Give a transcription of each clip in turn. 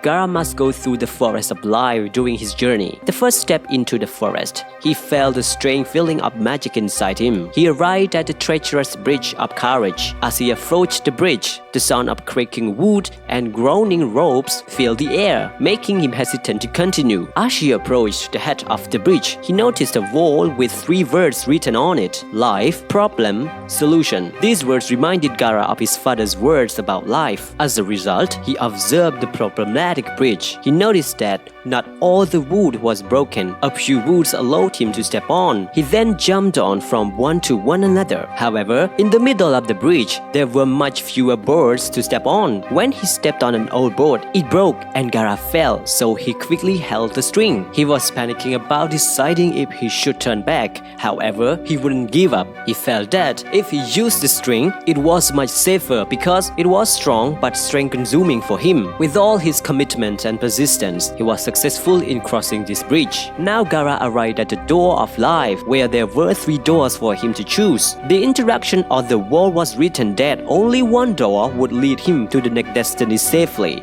Gara must go through the forest of life during his journey. The first step into the forest, he felt a strange feeling of magic inside him. He arrived at the treacherous bridge of courage. As he approached the bridge, the sound of creaking wood and groaning ropes filled the air, making him hesitant to continue. As he approached the head of the bridge, he noticed a wall with 3 words written on it: life, problem, solution. These words reminded Gara of his father's words about life. As a result, he observed the problematic bridge. He noticed that not all the wood was broken. A few woods allowed him to step on. He then jumped on from one to one another. However, in the middle of the bridge, there were much fewer boards to step on. When he stepped on an old board, it broke and Gara fell, so he quickly held the string. He was panicking about deciding if he should turn back. However, he wouldn't give up. He felt that if he used the string, it was much safer because it was strong but strength-consuming for him. With all his commitment and persistence, he was successful in crossing this bridge. Now Gara arrived at the door of life, where there were 3 doors for him to choose. The interaction on the wall was written that only one door would lead him to the next destiny safely.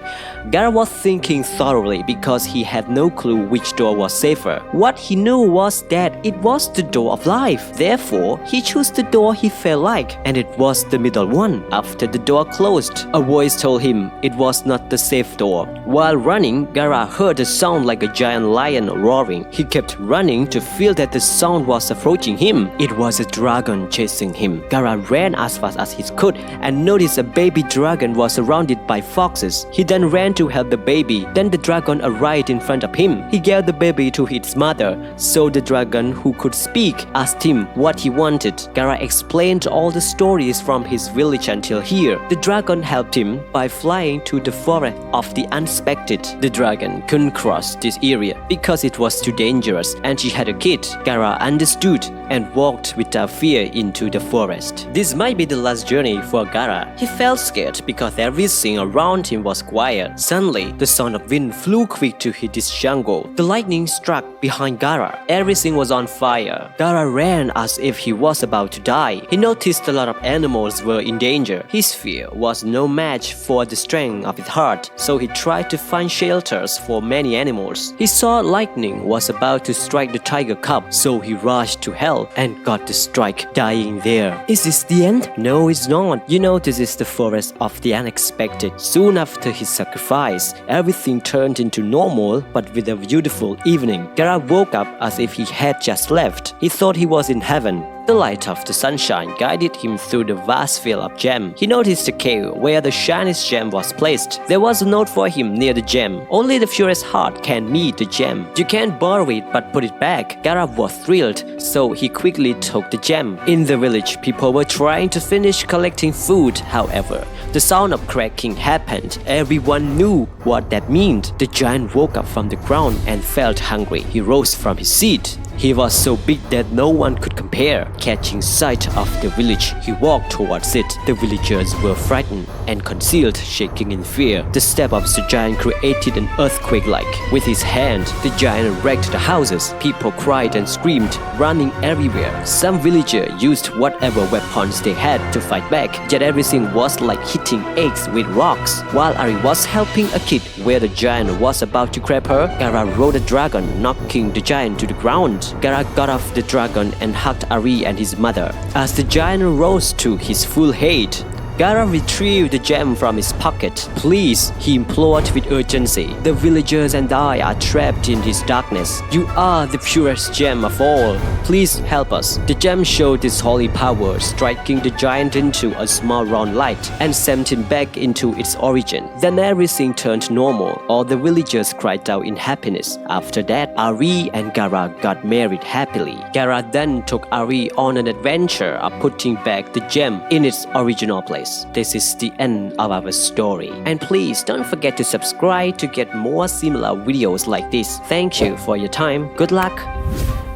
Gara was thinking thoroughly because he had no clue which door was safer. What he knew was that it was the door of life. Therefore, he chose the door he felt like, and it was the middle one. After the door closed, a voice told him it was not the safe door. While running, Gara heard a sound like a giant lion roaring. He kept running to feel that the sound was approaching him. It was a dragon chasing him. Gara ran as fast as he could and noticed a baby dragon was surrounded by foxes. He then ran to help the baby. Then the dragon arrived in front of him. He gave the baby to its mother. So the dragon, who could speak, asked him what he wanted. Gara explained all the stories from his village until here. The dragon helped him by flying to the forest of the unexpected. The dragon couldn't cross this area because it was too dangerous and she had a kid. Gara understood and walked without fear into the forest. This might be the last journey for Gara. He felt scared because everything around him was quiet. Suddenly, the sound of wind flew quick to hit this jungle. The lightning struck behind Gara. Everything was on fire. Gara ran as if he was about to die. He noticed a lot of animals were in danger. His fear was no match for the strength of his heart, so he tried to find shelters for many animals. He saw lightning was about to strike the tiger cub, so he rushed to help and got the strike, dying there. Is this the end? No, it's not. You know, this is the forest of the unexpected. Soon after his sacrifice, everything turned into normal, but with a beautiful evening. Gara woke up as if he had just left. He thought he was in heaven. The light of the sunshine guided him through the vast field of gem. He noticed a cave where the shiniest gem was placed. There was a note for him near the gem. Only the purest heart can meet the gem. You can't borrow it but put it back. Gara was thrilled, so he quickly took the gem. In the village, people were trying to finish collecting food. However, the sound of cracking happened. Everyone knew what that meant. The giant woke up from the ground and felt hungry. He rose from his seat. He was so big that no one could compare. Catching sight of the village, he walked towards it. The villagers were frightened and concealed, shaking in fear. The step of the giant created an earthquake-like. With his hand, the giant wrecked the houses. People cried and screamed, running everywhere. Some villagers used whatever weapons they had to fight back, yet everything was like hitting eggs with rocks. While Ari was helping a kid where the giant was about to grab her, Gara rode a dragon, knocking the giant to the ground. Gara got off the dragon and hugged Ari and his mother. As the giant rose to his full height, Gara retrieved the gem from his pocket. Please, he implored with urgency. The villagers and I are trapped in this darkness. You are the purest gem of all. Please help us. The gem showed its holy power, striking the giant into a small round light and sent him back into its origin. Then everything turned normal. All the villagers cried out in happiness. After that, Ari and Gara got married happily. Gara then took Ari on an adventure of putting back the gem in its original place. This is the end of our story. And please don't forget to subscribe to get more similar videos like this. Thank you for your time. Good luck!